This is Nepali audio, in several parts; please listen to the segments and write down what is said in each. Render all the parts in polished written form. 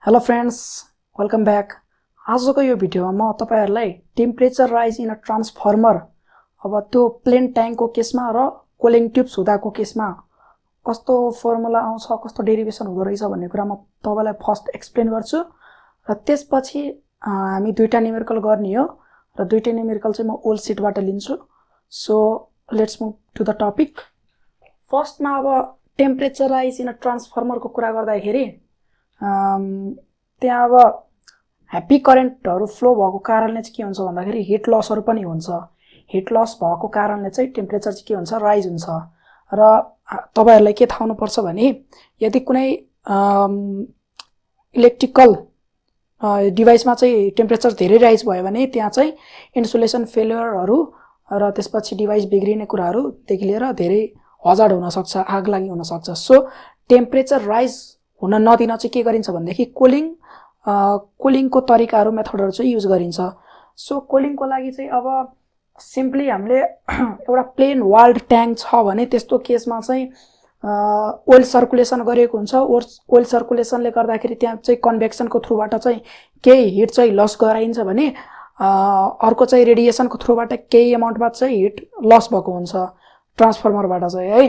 Hello friends, welcome back. आजको यो भिडियोमा म तपाईहरुलाई temperature rise in a transformer अब त्यो प्लेन ट्याङ्कको केसमा र कुलिङ ट्युब्स हुँदाको केसमा कस्तो फर्मुला आउँछ, कस्तो डेरिभेसन हुँदो रहेछ भन्ने कुरा म तपाईलाई फर्स्ट एक्सप्लेन गर्छु र त्यसपछि हामी दुईटा न्यूमेरिकल गर्ने हो र दुईटा न्यूमेरिकल चाहिँ म ओल सिटबाट लिन्छु। So let's move to the topic. फर्स्टमा अब टेम्परेचर राइज इन अ ट्रान्सफर्मरको कुरा गर्दाखेरि त्यहाँ अब ह्याप्पी करेन्टहरु फ्लो भएको कारणले चाहिँ के हुन्छ भन्दाखेरि हिट लसहरु पनि हुन्छ। हिट लस भएको कारणले चाहिँ टेम्परेचर चाहिँ के हुन्छ, राइज हुन्छ। र तपाईहरुलाई के थाहा हुनुपर्छ भने यदि कुनै इलेक्ट्रिकल डिभाइसमा चाहिँ टेम्परेचर धेरै राइज भयो भने त्यहाँ चाहिँ इन्सुलेसन फेलियरहरु र त्यसपछि डिभाइस बिग्रिने कुराहरुदेखि लिएर धेरै हजार्ड हुन सक्छ, आग लागि हुन सक्छ। सो टेम्परेचर राइज हुन नदिन चाहिँ के गरिन्छ भन्देखि कुलिङको तरिकाहरु मेथडहरु चाहिँ युज गरिन्छ। सो कुलिङको लागि चाहिँ अब सिम्पली हामीले एउटा प्लेन वाल्ड ट्याङ्क छ भने त्यस्तो केसमा चाहिँ ओइल सर्कुलेसन गरेको हुन्छ। ओइल सर्कुलेसनले गर्दाखेरि त्यहाँ चाहिँ कन्भेक्सनको थ्रुबाट चाहिँ केही हिट चाहिँ लस गराइन्छ भने अर्को चाहिँ रेडिएसनको थ्रुबाट केही अमाउन्टमा चाहिँ हिट लस भएको हुन्छ ट्रान्सफर्मरबाट चाहिँ है।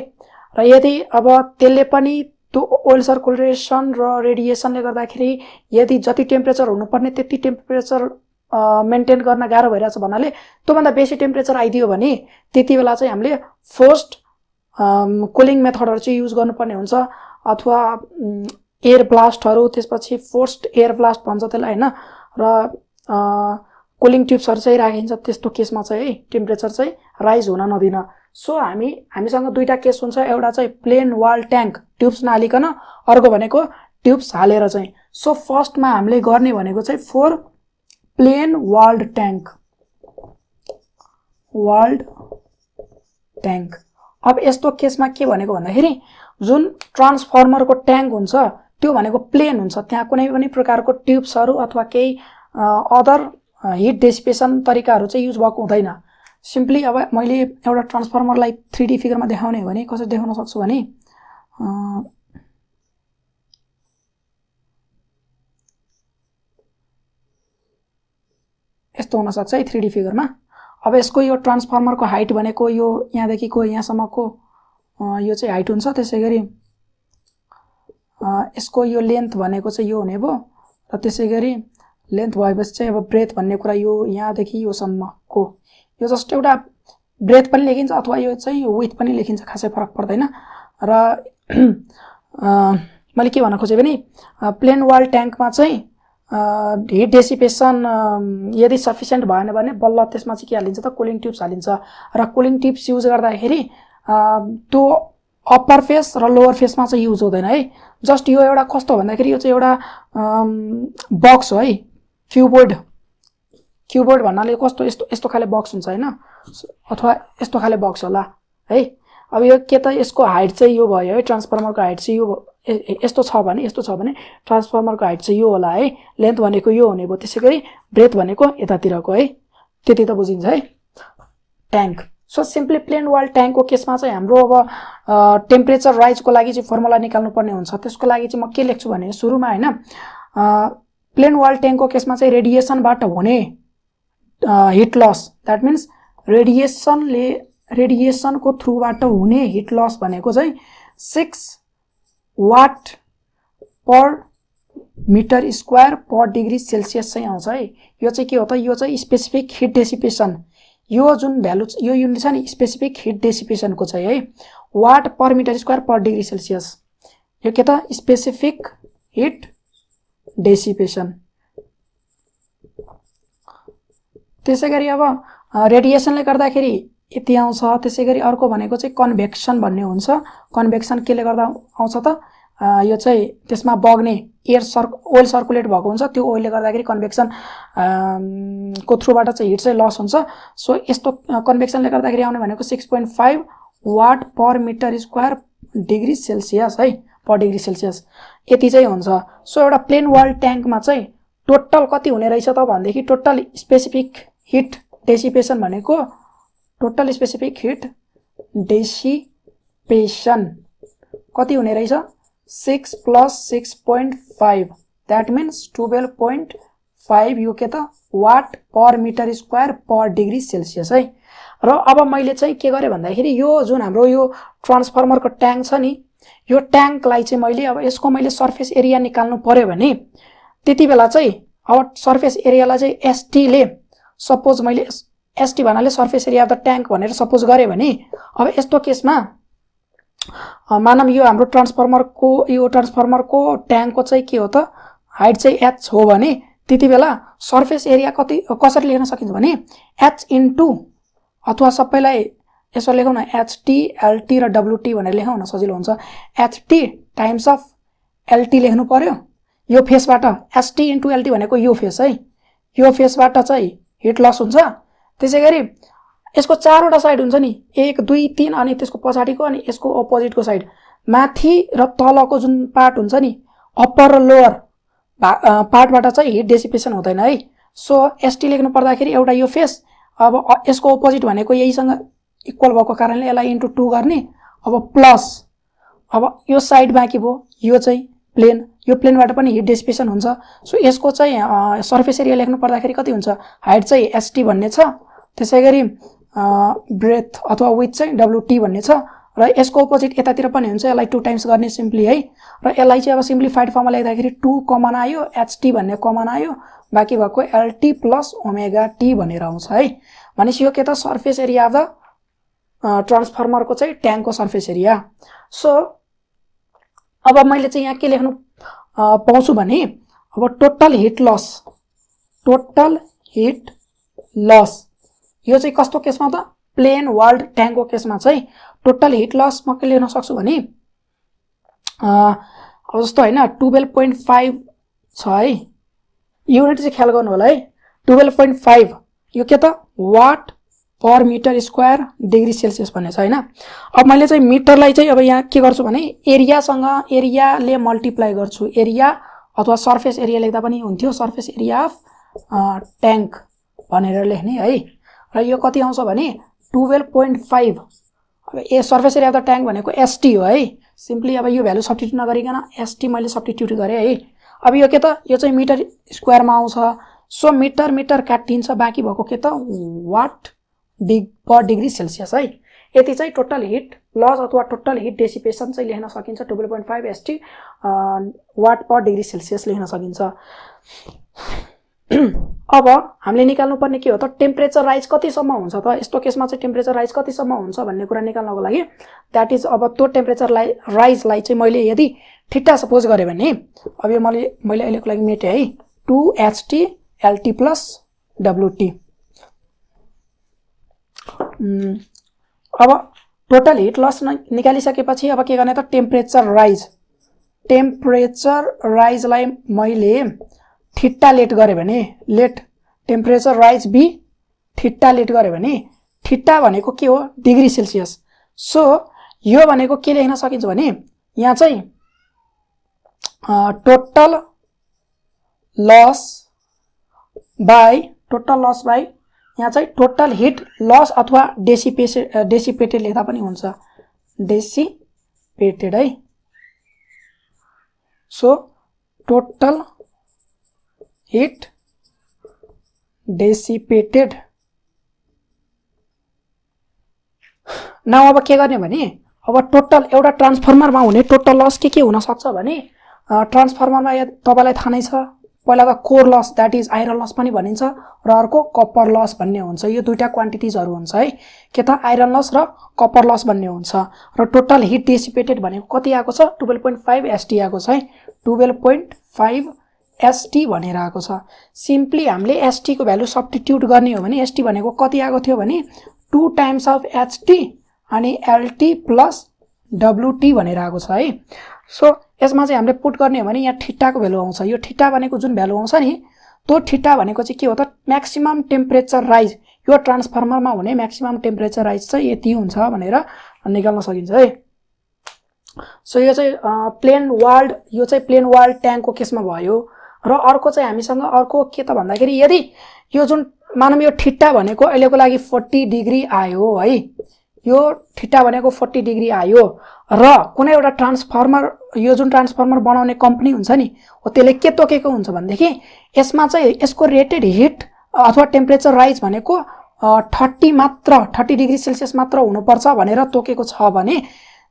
र यदि अब त्यसले पनि त्यो ओइल सर्कुलेसन र रेडिएसनले गर्दाखेरि यदि जति टेम्परेचर हुनुपर्ने त्यति टेम्परेचर मेन्टेन गर्न गाह्रो भइरहेछ भन्नाले त्यो भन्दा बेसी टेम्परेचर आइदियो भने त्यति बेला चाहिँ हामीले फोर्स्ड कुलिङ मेथडहरु चाहिँ युज गर्नुपर्ने हुन्छ अथवा एयर ब्लास्टहरु, त्यसपछि फोर्स्ड एयर ब्लास्ट भन्छ त्यसलाई हैन। र कुलिङ ट्युब्सहरु चाहिँ राखिन्छ त्यस्तो केसमा चाहिँ है टेम्परेचर चाहिँ राइज हुन नदिन। सो हामीसँग दुईटा केस हुन्छ, एउटा चाहिँ प्लेन वाल ट्याङ्क ट्युब्स नहालिकन, अर्को भनेको ट्युब्स हालेर चाहिँ। सो फर्स्टमा हामीले गर्ने भनेको चाहिँ फोर प्लेन वाल्ड ट्याङ्क। अब यस्तो केसमा के भनेको भन्दाखेरि जुन ट्रान्सफर्मरको ट्याङ्क हुन्छ त्यो भनेको प्लेन हुन्छ, त्यहाँ कुनै पनि प्रकारको ट्युब्सहरु अथवा केही अदर हिट डिसिपेसन तरिकाहरु चाहिँ युज भएको हुँदैन। सिम्पली अब मैले एउटा ट्रान्सफर्मरलाई 3D फिगरमा देखाउने हो भने कसरी देखाउन सक्छु भने यस्तो हुन सक्छ है 3D फिगरमा। अब यसको यो ट्रान्सफर्मरको हाइट भनेको यो यहाँदेखिको यहाँसम्मको यो चाहिँ हाइट हुन्छ। त्यसैगरी यसको यो लेन्थ भनेको चाहिँ यो हुने भयो र त्यसैगरी लेन्थ भएपछि चाहिँ अब ब्रेथ भन्ने कुरा यो यहाँदेखि यो सम्मको, यो जस्ट एउटा ब्रेथ पनि लेखिन्छ अथवा यो चाहिँ विथ पनि लेखिन्छ, खासै फरक पर्दैन। र मैले के भन्न खोजे भने प्लेन वाल ट्याङ्कमा चाहिँ हिट डेसिपेसन यदि सफिसिएन्ट भएन भने बल्ल त्यसमा चाहिँ के हालिन्छ त कुलिङ ट्युब्स हालिन्छ। र कुलिङ ट्युब्स युज गर्दाखेरि त्यो अप्पर फेस र लोवर फेसमा चाहिँ युज हुँदैन है। जस्ट यो एउटा कस्तो भन्दाखेरि यो चाहिँ एउटा बक्स हो है, क्युबोर्ड भन्नाले कस्तो यस्तो खाले बक्स हुन्छ हैन, अथवा यस्तो खाले बक्स होला है। अब यो के त यसको हाइट चाहिँ यो भयो है, ट्रान्सफर्मरको हाइट चाहिँ यो यस्तो छ भने ट्रान्सफर्मरको हाइट चाहिँ यो होला है, लेन्थ भनेको यो हुने भयो। त्यसैगरी ब्रेथ भनेको यतातिरको है, त्यति त बुझिन्छ है tank. So simply plain wall ट्याङ्कको केसमा चाहिँ हाम्रो अब टेम्परेचर राइजको लागि चाहिँ फर्मुला निकाल्नु पर्ने हुन्छ। त्यसको लागि चाहिँ म के लेख्छु भने सुरुमा हैन प्लेन वाल ट्याङ्कको केसमा चाहिँ रेडिएसनबाट हुने हिट लस, दैट मीन्स रेडिएसनको थ्रुबाट हुने हिट लस भनेको चाहिँ 6 watt per metre square per degree Celsius चाहिँ आउँछ है। यो चाहिँ के हो त, यो चाहिँ स्पेसिफिक हिट डेसिपेसन, यो जुन भ्यालु यो युनिट छ नि स्पेसिफिक हिट डेसिपेसनको चाहिँ है, watt per metre square per degree Celsius, यो के त स्पेसिफिक हिट डेसिपेसन। त्यसैगरी अब रेडिएसनले गर्दाखेरि यति आउँछ। त्यसैगरी अर्को भनेको चाहिँ कन्भेक्सन भन्ने हुन्छ। कन्भेक्सन केले गर्दा आउँछ त, यो चाहिँ त्यसमा बग्ने ओइल सर्कुलेट भएको हुन्छ, त्यो ओइलले गर्दाखेरि कन्भेक्सन को थ्रुबाट चाहिँ हिट चाहिँ लस हुन्छ। सो यस्तो कन्भेक्सनले गर्दाखेरि आउने भनेको 6.5 watt per metre square degree Celsius है, पर डिग्री सेल्सियस यति चाहिँ हुन्छ। सो एउटा प्लेन वाल ट्याङ्कमा चाहिँ टोटल कति हुने रहेछ त भन्देखि टोटल स्पेसिफिक हिट डेसिपेसन भनेको टोटल स्पेसिफिक हिट डेसिपेसन कति हुने रहेछ 6 + 6.5 द्याट मिन्स 12.5 यो के त watt per metre square per degree Celsius है। र अब मैले चाहिँ के गरेँ भन्दाखेरि यो जुन हाम्रो यो ट्रान्सफर्मरको ट्याङ्क छ नि, यो ट्याङ्कलाई चाहिँ मैले अब यसको मैले सर्फेस एरिया निकाल्नु पर्यो भने त्यति बेला चाहिँ अब सर्फेस एरियालाई चाहिँ एसटीले सपोज मैले एसटी भन्नाले surface area of the tank भनेर सपोज गरेँ भने अब यस्तो केसमा मानव यो हाम्रो ट्रान्सफर्मरको ट्याङ्कको चाहिँ के हो त हाइट चाहिँ एच हो भने त्यति बेला सर्फेस एरिया कसरी लेख्न सकिन्छ भने एच इन्टु अथवा सबैलाई यसो लेखौँ न एचटी एलटी र डब्लुटी भनेर लेखौँ न सजिलो हुन्छ। एचटी टाइम्स अफ एलटी लेख्नु पर्यो यो फेसबाट, एसटी इन्टु एलटी भनेको यो फेस है, यो फेसबाट चाहिँ हिट लस हुन्छ। त्यसै गरी यसको चारवटा साइड हुन्छ नि 1 2 3 अनि त्यसको पछाडिको अनि यसको अपोजिटको साइड माथि र तलको जुन पार्ट हुन्छ नि अप्पर र लोअर पार्टबाट चाहिँ हिट डेसिपेसन हुँदैन है। सो एसटी लेख्नु पर्दाखेरि एउटा यो फेस, अब यसको अपोजिट भनेको यहीसँग इक्वल भएको कारणले यसलाई इन्टु 2 गर्ने, अब प्लस अब यो साइड बाँकी भयो यो चाहिँ प्लेन, यो प्लेनबाट पनि हिट डेसिपेसन हुन्छ। सो यसको चाहिँ सर्फेस एरिया लेख्नु पर्दाखेरि कति हुन्छ, हाइट चाहिँ एसटी भन्ने छ, त्यसै गरी ब्रेथ अथवा विथ चाहिँ डब्लुटी भन्ने छ र यसको अपोजिट यतातिर पनि हुन्छ, यसलाई 2 टाइम्स गर्ने सिम्पली है। र यसलाई चाहिँ अब सिम्प्लिफाइड फर्ममा लेख्दाखेरि 2 कमन आयो, एचटी भन्ने कमन आयो, बाँकी भएको एलटी प्लस ओमेगा टी भनेर आउँछ है। भनेपछि यो के त सर्फेस एरिया अफ द ट्रान्सफर्मरको चाहिँ ट्याङ्कको सर्फेस एरिया। सो अब मैले चाहिँ यहाँ के लेख्नु पाउँछु भने अब टोटल हिट लस यो चाहिँ कस्तो केसमा त प्लेन वाल्ड ट्याङ्कको केसमा चाहिँ टोटल हिट लस म के लेख्न सक्छु भने अब जस्तो होइन 12.5 छ है, युनिट चाहिँ ख्याल गर्नु होला है। 12.5 यो के त watt per metre square degree Celsius भन्ने छ होइन। अब मैले चाहिँ मिटरलाई चाहिँ अब यहाँ के गर्छु भने एरियाले मल्टिप्लाई गर्छु, एरिया अथवा सर्फेस एरिया लेख्दा पनि हुन्थ्यो, सर्फेस एरिया अफ ट्याङ्क भनेर लेख्ने है। र यो कति आउँछ भने 12.5, अब surface area of the tank भनेको एसटी हो है। सिम्पली अब यो भ्यालु सब्स्टिट्युट नगरिकन एसटी मैले सब्स्टिट्युट गरेँ है। अब यो के त यो चाहिँ मिटर स्क्वायरमा आउँछ, सो मिटर काटिन्छ, बाँकी भएको के त वाट पर डिग्री सेल्सियस है। यति चाहिँ टोटल हिट लस अथवा टोटल हिट डेसिपेसन चाहिँ लेख्न सकिन्छ 12.5 ST watt per degree Celsius लेख्न सकिन्छ। अब हामीले निकाल्नु पर्ने के हो त टेम्परेचर राइज कतिसम्म हुन्छ त, यस्तो केसमा चाहिँ टेम्परेचर राइज कतिसम्म हुन्छ भन्ने कुरा निकाल्नको लागि द्याट इज अब त्यो टेम्परेचर राइजलाई चाहिँ मैले यदि ठिट्टा सपोज गरेँ भने अब यो मैले अहिलेको लागि मेटेँ है 2HT LT प्लस WT। अब टोटल हिट लस निकालिसकेपछि अब के गर्ने त टेम्परेचर राइजलाई मैले ठिट्टा लेट गरेँ भने let temperature rise be theta let गरेँ भने ठिट्टा भनेको के हो डिग्री सेल्सियस। सो यो भनेको के लेख्न सकिन्छ भने यहाँ चाहिँ टोटल लस बाई यहाँ चाहिँ टोटल हिट लस अथवा डेसिपेटेड लेख्दा पनि हुन्छ, डेसिपेटेड है। So total heat dissipated. Now अब के गर्ने भने अब टोटल एउटा ट्रान्सफर्मरमा हुने टोटल लस के हुन सक्छ भने ट्रान्सफर्मरमा तपाईलाई थाहा नै छ, पहिला त core loss that is iron loss पनि भनिन्छ र अर्को कपर लस भन्ने हुन्छ। यो दुईटा क्वान्टिटिजहरु हुन्छ है, के त आइरन लस र कपर लस भन्ने हुन्छ। र टोटल हिट डेसिपेटेड भनेको कति आएको छ 12.5 एसटी आएको छ है, 12.5 एसटी भनेर आएको छ। सिम्पली हामीले एसटी को भ्यालु सब्स्टिट्युट गर्ने हो भने एसटी भनेको कति आएको थियो भने 2 टाइम्स अफ एचटी अनि एलटी प्लस डब्लुटी भनेर आएको छ है। सो यसमा चाहिँ हामीले पुट गर्ने हो भने यहाँ ठिट्टाको भ्यालु आउँछ। यो ठिट्टा भनेको जुन भ्यालु आउँछ नि त्यो ठिट्टा भनेको चाहिँ के हो त म्याक्सिमम टेम्परेचर राइज, यो ट्रान्सफर्मरमा हुने म्याक्सिमम टेम्परेचर राइज चाहिँ यति हुन्छ भनेर निकाल्न सकिन्छ है। सो यो चाहिँ प्लेन वाल्ड ट्याङ्कको केसमा भयो। र अर्को चाहिँ हामीसँग अर्को के त भन्दाखेरि यदि यो जुन मानव यो ठिट्टा भनेको अहिलेको लागि 40 डिग्री आयो है, यो थीटा भनेको 40 डिग्री आयो र कुनै एउटा ट्रान्सफर्मर यो जुन ट्रान्सफर्मर बनाउने कम्पनी हुन्छ नि हो त्यसले के तोकेको हुन्छ भनेदेखि यसमा चाहिँ यसको रेटेड हिट अथवा टेम्परेचर राइज भनेको 30 डिग्री सेल्सियस मात्र हुनुपर्छ भनेर तोकेको छ भने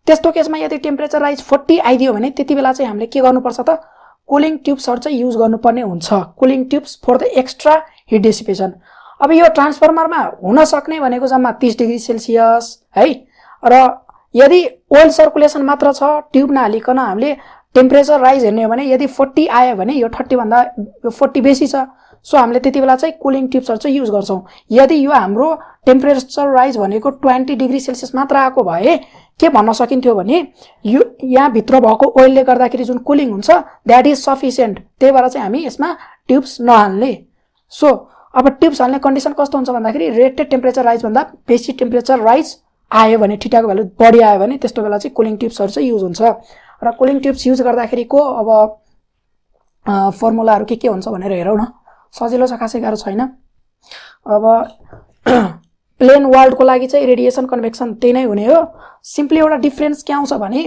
त्यस्तो केसमा यदि टेम्परेचर राइज 40 आइदियो भने त्यति बेला चाहिँ हामीले के गर्नुपर्छ त कुलिङ ट्युब्सहरु चाहिँ युज गर्नुपर्ने हुन्छ cooling tubes for the extra heat dissipation अब यो ट्रान्सफर्मरमा हुन सक्ने भनेको जम्मा 30 डिग्री सेल्सियस है र यदि ओइल सर्कुलेसन मात्र छ ट्युब नहालिकन हामीले टेम्परेचर राइज हेर्ने हो भने यदि 40 आयो भने यो 30 भन्दा यो 40 बेसी छ सो हामीले त्यति बेला चाहिँ कुलिङ ट्युब्सहरु चाहिँ युज गर्छौं यदि यो हाम्रो टेम्परेचर राइज भनेको 20 डिग्री सेल्सियस मात्र आएको भए के भन्न सकिन्थ्यो भने यो यहाँ भित्र भएको ओइलले गर्दाखेरि जुन कुलिङ हुन्छ दैट इज सफिसिएन्ट त्यही भएर चाहिँ हामी यसमा ट्युब्स नहाल्ने सो अब ट्युब्स हाल्ने कन्डिसन कस्तो हुन्छ भन्दाखेरि रेटेड टेम्परेचर राइज भन्दा बेसी टेम्परेचर राइज आयो भने थीटाको भ्यालु बढी आयो भने त्यस्तो बेला चाहिँ कुलिङ ट्युब्सहरु चाहिँ युज हुन्छ र कुलिङ ट्युब्स युज गर्दाखेरिको अब फर्मुलाहरु के हुन्छ भनेर हेरौँ न सजिलो छ खासै गाह्रो छैन अब प्लेन वर्ल्ड को लागि चाहिँ रेडिएसन कन्भेक्सन त्यही नै हुने हो सिम्पली एउटा डिफरेन्स के आउँछ भने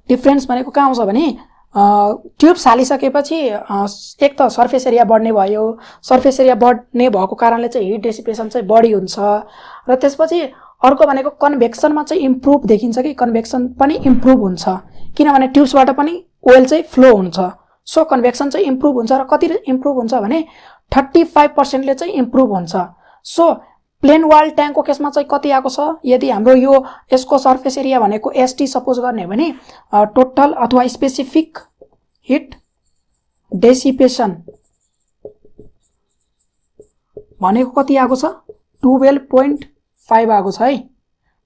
डिफरेन्स भनेको के आउँछ भने ट्युब्स हालिसकेपछि एक त सर्फेस एरिया बढ्ने भयो सर्फेस एरिया बढ्ने भएको कारणले चाहिँ हिट डेसिपेसन चाहिँ बढी हुन्छ र त्यसपछि अर्को भनेको कन्भेक्सनमा चाहिँ इम्प्रुभ देखिन्छ कि कन्भेक्सन पनि इम्प्रुभ हुन्छ किनभने ट्युब्सबाट पनि ओइल चाहिँ फ्लो हुन्छ सो कन्भेक्सन चाहिँ इम्प्रुभ हुन्छ र कति इम्प्रुभ हुन्छ भने 35% ले चाहिँ इम्प्रुभ हुन्छ सो प्लेन वाल ट्याङ्कको केसमा चाहिँ कति आएको छ यदि हाम्रो यो यसको सर्फेस एरिया भनेको एसटी सपोज गर्ने भने टोटल अथवा स्पेसिफिक हिट डेसिपेसन भनेको कति आएको छ 12.5 आएको छ है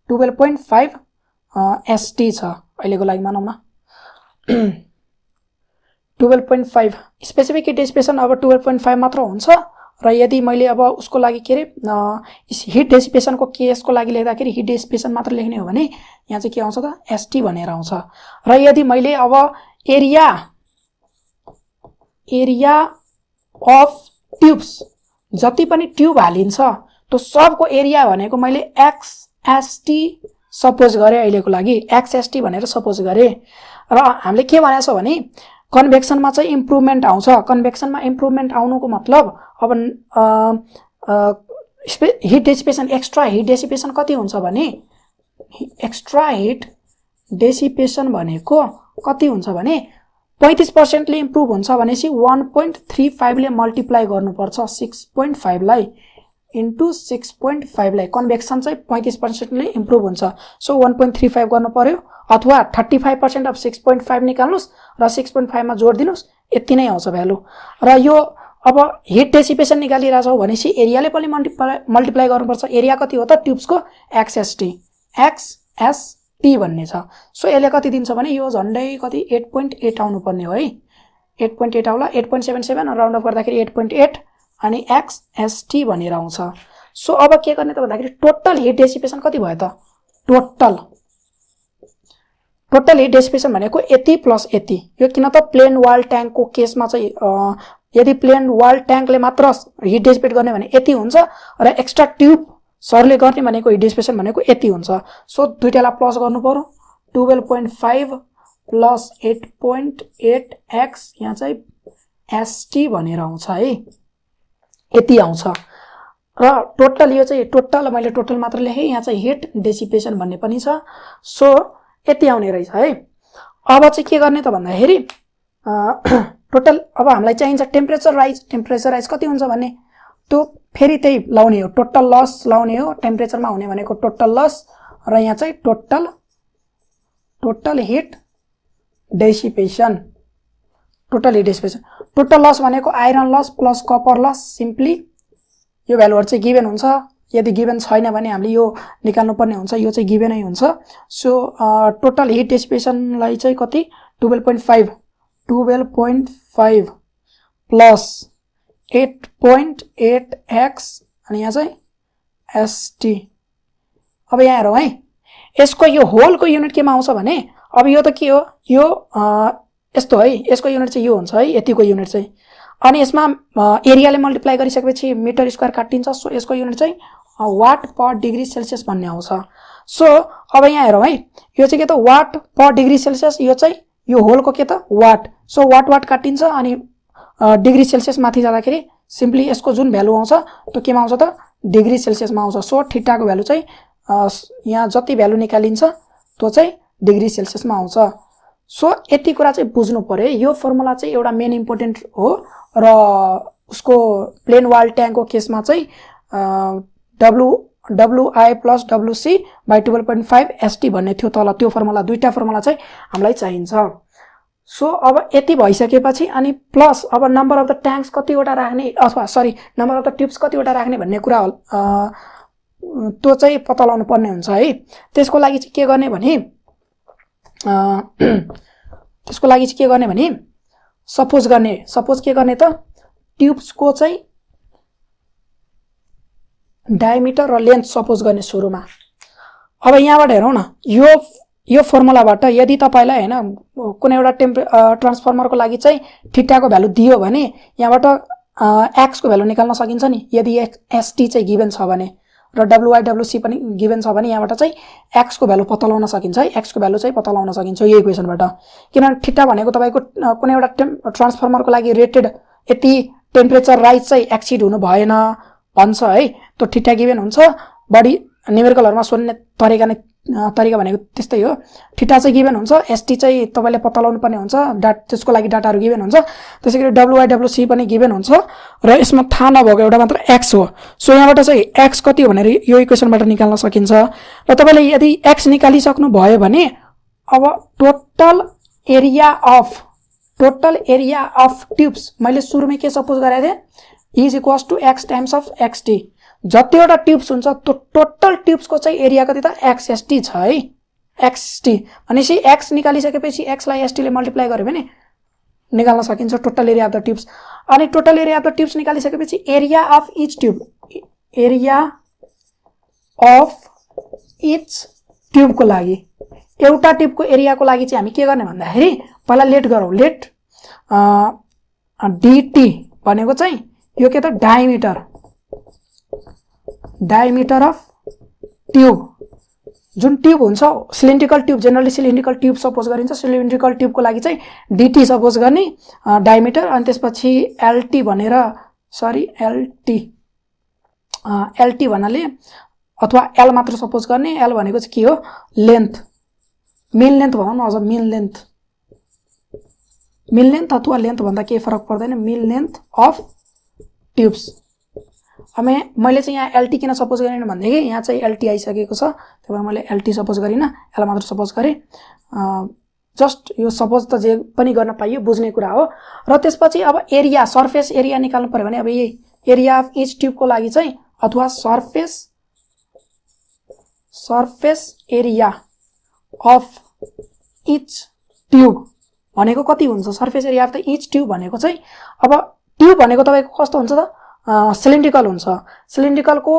12.5 एसटी छ अहिलेको लागि मानौँ न 12.5 स्पेसिफिक हिट डेसिपेसन अब 12.5 मात्र हुन्छ र यदि मैले अब उसको लागि के रे हिट डेसिपेसन को केसको लागि लेख्दाखेरि हिट डेसिपेसन मात्र लेख्ने हो भने यहाँ चाहिँ के आउँछ त एसटी भनेर आउँछ र यदि मैले अब एरिया अफ ट्युब्स जति पनि ट्युब हालिन्छ त्यो सबको एरिया भनेको मैले एक्सएसटी सपोज गरे अहिलेको लागि एक्सएसटी भनेर सपोज गरे र हामीले के भनेको छ भने कन्भेक्सनमा चाहिँ इम्प्रुभमेन्ट आउँछ कन्भेक्सनमा इम्प्रुभमेन्ट आउनुको मतलब अब हिट डेसिपेसन एक्स्ट्रा हिट डेसिपेसन कति हुन्छ भने एक्स्ट्रा हिट डेसिपेसन भनेको कति हुन्छ भने 35% ले इम्प्रुभ हुन्छ भनेपछि 1.35 ले मल्टिप्लाई गर्नुपर्छ 6.5 लाई इन्टु 6.5 लाई कन्भेक्सन चाहिँ 35% ले इम्प्रुभ हुन्छ सो 1.35 गर्नु पर्यो अथवा 35% अफ 6.5 निकाल्नुस् र 6.5 मा जोड दिनुस् यति नै आउँछ भ्यालु र यो अब हिट डेसिपेसन निकालिरा छौ भनेपछि एरियाले पनि मल्टिप्लाई गर्नुपर्छ एरिया कति हो त ट्युब्सको एक्सएसटी भन्ने छ सो यसले कति दिन्छ भने यो झन्डै कति 8.8 आउनु पर्ने हो है 8.8 आउला 8.77 राउन्ड अफ गर्दाखेरि 8.8 अनि एक्सएसटी भनेर आउँछ सो अब के गर्ने त भन्दाखेरि टोटल हिट डेसिपेसन कति भयो त टोटल हिट डेसिपेसन भनेको यति प्लस यति यो किन त प्लेन वाल ट्याङ्कको केसमा चाहिँ यदि प्लेन वाल ट्याङ्कले मात्र हिट डेसिपेट गर्ने भने यति हुन्छ र एक्स्ट्रा ट्युब सरले गर्ने भनेको हिट डेसिपेसन भनेको यति हुन्छ सो दुईटालाई प्लस गर्नु पर्यो 12.5 प्लस 8.8 एक्स यहाँ चाहिँ एसटी भनेर आउँछ है यति आउँछ र टोटल यो चाहिँ टोटल मैले टोटल मात्र लेखे यहाँ चाहिँ हिट डेसिपेसन भन्ने पनि छ सो यति आउने रहेछ है अब चाहिँ के गर्ने त भन्दाखेरि टोटल अब हामीलाई चाहिन्छ टेम्परेचर राइज कति हुन्छ भन्ने त्यो फेरि त्यही लाउने हो टोटल लस लाउने हो टेम्परेचरमा हुने भनेको टोटल लस र यहाँ चाहिँ total heat dissipation total loss भनेको iron loss plus copper loss simply यो भ्यालुहरु चाहिँ गिभन हुन्छ यदि गिभन छैन भने हामीले यो निकाल्नु पर्ने हुन्छ यो चाहिँ गिभनै हुन्छ सो टोटल हिट डेसिपेसनलाई चाहिँ कति 12.5 प्लस 8.8 एक्स अनि यहाँ चाहिँ एसटी अब यहाँ हेरौँ है यसको यो होलको युनिट केमा आउँछ भने अब यो त के हो यो यस्तो है यसको युनिट चाहिँ यो हुन्छ है यतिको युनिट चाहिँ अनि यसमा एरियाले मल्टिप्लाई गरिसकेपछि मिटर स्क्वायर काटिन्छ सो यसको युनिट चाहिँ वाट पर डिग्री सेल्सियस भन्ने आउँछ। सो अब यहाँ हेरौँ है, यो चाहिँ के त वाट पर डिग्री सेल्सियस, यो चाहिँ यो होलको के त वाट। सो वाट काटिन्छ अनि डिग्री सेल्सियस माथि जाँदाखेरि सिम्पली यसको जुन भ्यालु आउँछ त्यो केमा आउँछ त डिग्री सेल्सियसमा आउँछ। सो थीटाको भ्यालु चाहिँ यहाँ जति भ्यालु निकालिन्छ त्यो चाहिँ डिग्री सेल्सियसमा आउँछ। सो यति कुरा चाहिँ बुझ्नु पर्यो। यो फर्मुला चाहिँ एउटा मेन इम्पोर्टेन्ट हो र उसको प्लेन वाल ट्याङ्कको केसमा चाहिँ WI + WC / 12.5 ST भन्ने थियो तल, त्यो फर्मुला, दुईटा फर्मुला चाहिँ हामीलाई चाहिन्छ। सो अब यति भइसकेपछि अनि प्लस अब नम्बर अफ द ट्याङ्क्स कतिवटा राख्ने अथवा sorry number of the tubes कतिवटा राख्ने भन्ने कुरा त्यो चाहिँ पत्ता लगाउनु पर्ने हुन्छ है। त्यसको लागि चाहिँ के गर्ने भने सपोज के गर्ने त ट्युब्सको चाहिँ डायमिटर र लेन्थ सपोज गर्ने सुरुमा। अब यहाँबाट हेरौँ न, यो फर्मुलाबाट यदि तपाईलाई हैन कुनै एउटा ट्रान्सफर्मरको लागि चाहिँ थीटाको भ्यालु दियो भने यहाँबाट x को भ्यालु निकाल्न सकिन्छ नि, यदि ST चाहिँ गिभन छ भने र WI WC पनि गिभन छ भने यहाँबाट चाहिँ x को भ्यालु पत्ता लगाउन सकिन्छ है। x को भ्यालु चाहिँ पत्ता लगाउन सकिन्छ यो इक्वेसनबाट, किनभने थीटा भनेको तपाईको कुनै एउटा ट्रान्सफर्मरको लागि रेटेड यति टेम्परेचर राइज चाहिँ एक्सिड हुनु भएन भन्छ है। त्यो थीटा गिभन हुन्छ, बढी न्युमेरिकलहरुमा सोध्ने तरिका भनेको त्यस्तै हो। थीटा चाहिँ गिभन हुन्छ, ST चाहिँ तपाईले पत्ता लगाउनु पर्ने हुन्छ, त्यसको लागि डाटाहरु गिभन हुन्छ, त्यसैगरी WI WC पनि गिभन हुन्छ र यसमा थाहा नभएको एउटा मात्र x हो। सो यहाँबाट चाहिँ x कति हो भनेर यो इक्वेसनबाट निकाल्न सकिन्छ र तपाईले यदि x निकालिसक्नु भयो भने अब टोटल एरिया अफ ट्युब्स मैले सुरुमै के सपोज गरेको थिएँ is equals to x times of xt। जतिवटा ट्युब्स हुन्छ त्यो टोटल ट्युब्सको चाहिँ एरिया कति त xst छ है। xt भनेपछि x निकालिसकेपछि x लाई st ले मल्टिप्लाई गर्यो भने निकाल्न सकिन्छ total area of the tubes. अनि total area of the tubes निकालिसकेपछि एरिया अफ इच ट्युबको लागि एउटा ट्युबको एरियाको लागि चाहिँ हामी के गर्ने भन्दाखेरि पहिला लेट गरौँ। लेट dt भनेको चाहिँ यो के त डायमिटर अफ ट्युब, जुन ट्युब हुन्छ cylindrical tube, generally cylindrical tube suppose गरिन्छ। सिलिन्ड्रिकल ट्युबको लागि चाहिँ dt सपोज गर्ने डायमिटर, अनि त्यसपछि LT भनेर LT भन्नाले अथवा L मात्र सपोज गर्ने। L भनेको चाहिँ के हो लेन्थ, मिन लेन्थ भनौँ न, अझ मिन लेन्थ अथवा लेन्थ भन्दा केही फरक पर्दैन, मिन लेन्थ अफ ट्युब्स। मैले चाहिँ यहाँ LT किन सपोज गरेन भन्दाखेरि यहाँ चाहिँ LT आइसकेको छ, त्यही भएर मैले LT सपोज गरिन, L मात्र सपोज गरेँ। जस्ट यो सपोज त जे पनि गर्न पाइयो बुझ्ने कुरा हो। र त्यसपछि अब एरिया सर्फेस एरिया निकाल्नु पर्यो भने अब यही एरिया अफ इच ट्युबको लागि चाहिँ अथवा surface area of each tube भनेको कति हुन्छ। Surface area of the each tube भनेको चाहिँ अब ट्युब भनेको तपाईको कस्तो हुन्छ त सिलिन्ड्रिकल हुन्छ। सिलिन्ड्रिकलको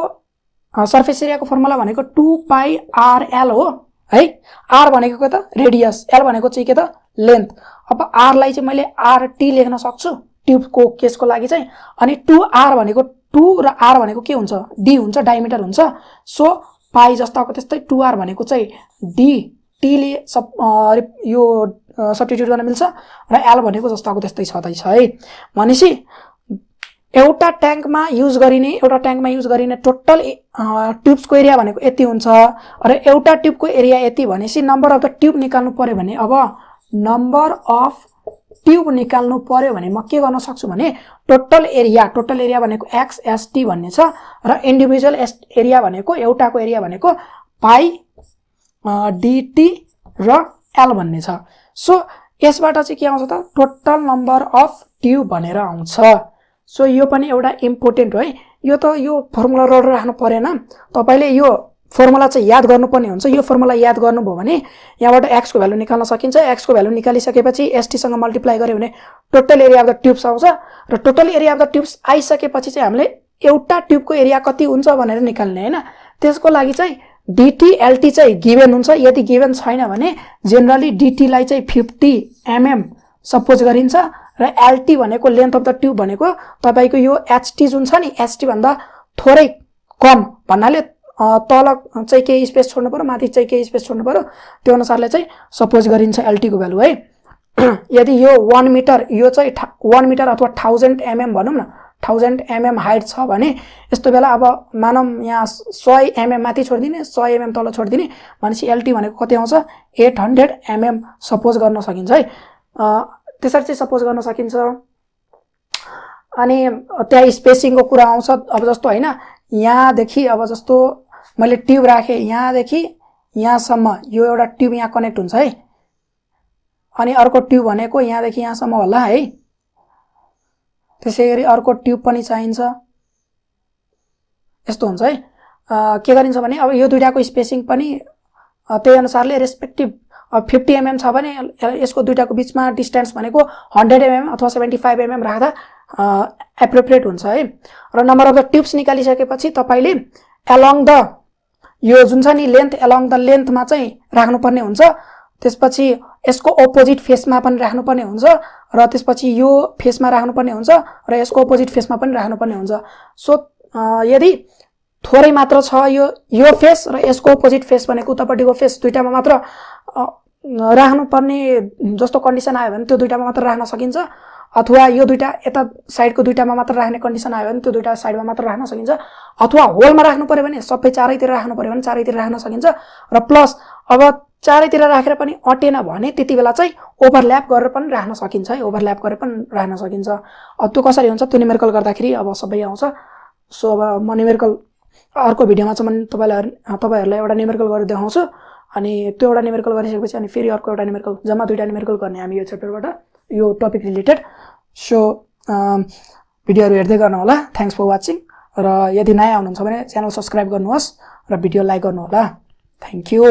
सर्फेस एरियाको फर्मुला भनेको 2πrl हो है। r भनेको के त रेडियस, l भनेको चाहिँ के त लेन्थ। अब r लाई चाहिँ मैले RT लेख्न सक्छु ट्युबको केसको लागि चाहिँ, अनि 2r भनेको 2 र r भनेको के हुन्छ d हुन्छ, डायमिटर हुन्छ। सो पाई जस्ताको त्यस्तै 2r भनेको चाहिँ d, t ले यो सब्स्टिट्युट गर्न मिल्छ र l भनेको जस्ताको त्यस्तै छँदैछ है। भनेपछि एउटा ट्याङ्कमा युज गरिने टोटल ट्युब्सको एरिया भनेको यति हुन्छ र एउटा ट्युबको एरिया यति भनेपछि नम्बर अफ द ट्युब निकाल्नु पर्यो भने अब नम्बर अफ ट्युब निकाल्नु पर्यो भने म के गर्न सक्छु भने टोटल एरिया भनेको xst भन्ने छ र इन्डिभिजुअल एरिया भनेको एउटाको एरिया भनेको पाई dt र l भन्ने छ। सो यसबाट चाहिँ के आउँछ त टोटल नम्बर अफ ट्युब भनेर आउँछ। सो यो पनि एउटा इम्पोर्टेन्ट हो है। यो फर्मुला रड राख्नु परेन, तपाईले यो फर्मुला चाहिँ याद गर्नुपर्ने हुन्छ। यो फर्मुला याद गर्नुभयो भने यहाँबाट x को भ्यालु निकाल्न सकिन्छ। x को भ्यालु निकालिसकेपछि st सँग मल्टिप्लाई गर्यो भने total area of the tubes आउँछ र total area of the tubes आइसकेपछि चाहिँ हामीले एउटा ट्युबको एरिया कति हुन्छ भनेर निकाल्ने हैन। त्यसको लागि चाहिँ dt LT चाहिँ गिभन हुन्छ। यदि गिभन छैन भने जेनरली dt लाई चाहिँ 50 mm सपोज गरिन्छ र LT भनेको लेन्थ अफ द ट्युब भनेको तपाईको यो HT जुन छ नि HT भन्दा थोरै कम भन्नाले तल चाहिँ केही स्पेस छोड्नु पर्यो, माथि चाहिँ केही स्पेस छोड्नु पर्यो, त्यो अनुसारले चाहिँ सपोज गरिन्छ एलटी को भ्यालु है। यदि यो 1 मिटर, यो चाहिँ 1 मिटर अथवा 1000 mm भनौँ न, 1000 mm हाइट छ भने यस्तो बेला अब मानौँ यहाँ 100 mm माथि छोडिदिने, 100 mm तल छोडिदिने भनेपछि एलटी भनेको कति आउँछ 800 mm सपोज गर्न सकिन्छ है। त्यसरी चाहिँ सपोज गर्न सकिन्छ। अनि त्यहाँ स्पेसिङको कुरा आउँछ। अब जस्तो हैन, यहाँदेखि अब जस्तो मैले ट्युब राखेँ, यहाँदेखि यहाँसम्म यो एउटा ट्युब यहाँ कनेक्ट हुन्छ है, अनि अर्को ट्युब भनेको यहाँदेखि यहाँसम्म होला है। त्यसैगरी अर्को ट्युब पनि चाहिन्छ। यस्तो हुन्छ है। के गरिन्छ भने अब यो दुईटाको स्पेसिङ पनि त्यही अनुसारले रेस्पेक्टिभ 50 mm छ भने यसको दुईटाको बिचमा डिस्टेन्स भनेको 100 mm अथवा 75 mm राख्दा एप्रोप्रिएट हुन्छ है। र नम्बर अफ द ट्युब्स निकालिसकेपछि तपाईले एलोङ द यो जुन छ नि लेन्थ, एलोङ द लेन्थमा चाहिँ राख्नुपर्ने हुन्छ। त्यसपछि यसको अपोजिट फेसमा पनि राख्नुपर्ने हुन्छ र त्यसपछि यो फेसमा राख्नुपर्ने हुन्छ र यसको अपोजिट फेसमा पनि राख्नुपर्ने हुन्छ। सो यदि थोरै मात्र छ यो फेस र यसको अपोजिट फेस भनेको उतापट्टिको फेस, दुईटामा मात्र राख्नुपर्ने जस्तो कन्डिसन आयो भने त्यो दुईटामा मात्र राख्न सकिन्छ, अथवा यो दुईटा यता साइडको दुईटामा मात्र राख्ने कन्डिसन आयो भने त्यो दुईटा साइडमा मात्र राख्न सकिन्छ, अथवा होलमा राख्नु पर्यो भने सबै चारैतिर राख्नु पर्यो भने चारैतिर राख्न सकिन्छ। र प्लस अब चारैतिर राखेर पनि अटेन भने त्यति बेला चाहिँ ओभरल्याप गरेर पनि राख्न सकिन्छ है, ओभरल्याप गरेर पनि राख्न सकिन्छ। त्यो कसरी हुन्छ त्यो न्युमेरिकल गर्दाखेरि अब सबै आउँछ। सो अब म न्युमेरिकल अर्को भिडियोमा चाहिँ म तपाईहरुलाई एउटा न्युमेरिकल गरेर देखाउँछु, अनि त्यो एउटा न्युमेरिकल गरिसकेपछि अनि फेरि अर्को एउटा न्युमेरिकल, जम्मा दुईटा न्युमेरिकल गर्ने हामी यो च्याप्टरबाट, यो टपिक रिलेटेड। सो भिडियोहरु हेर्दै गर्नु होला। Thanks for watching. र यदि नयाँ हुनुहुन्छ भने च्यानल सब्स्क्राइब गर्नुहोस् र भिडियो लाइक गर्नु होला। Thank you.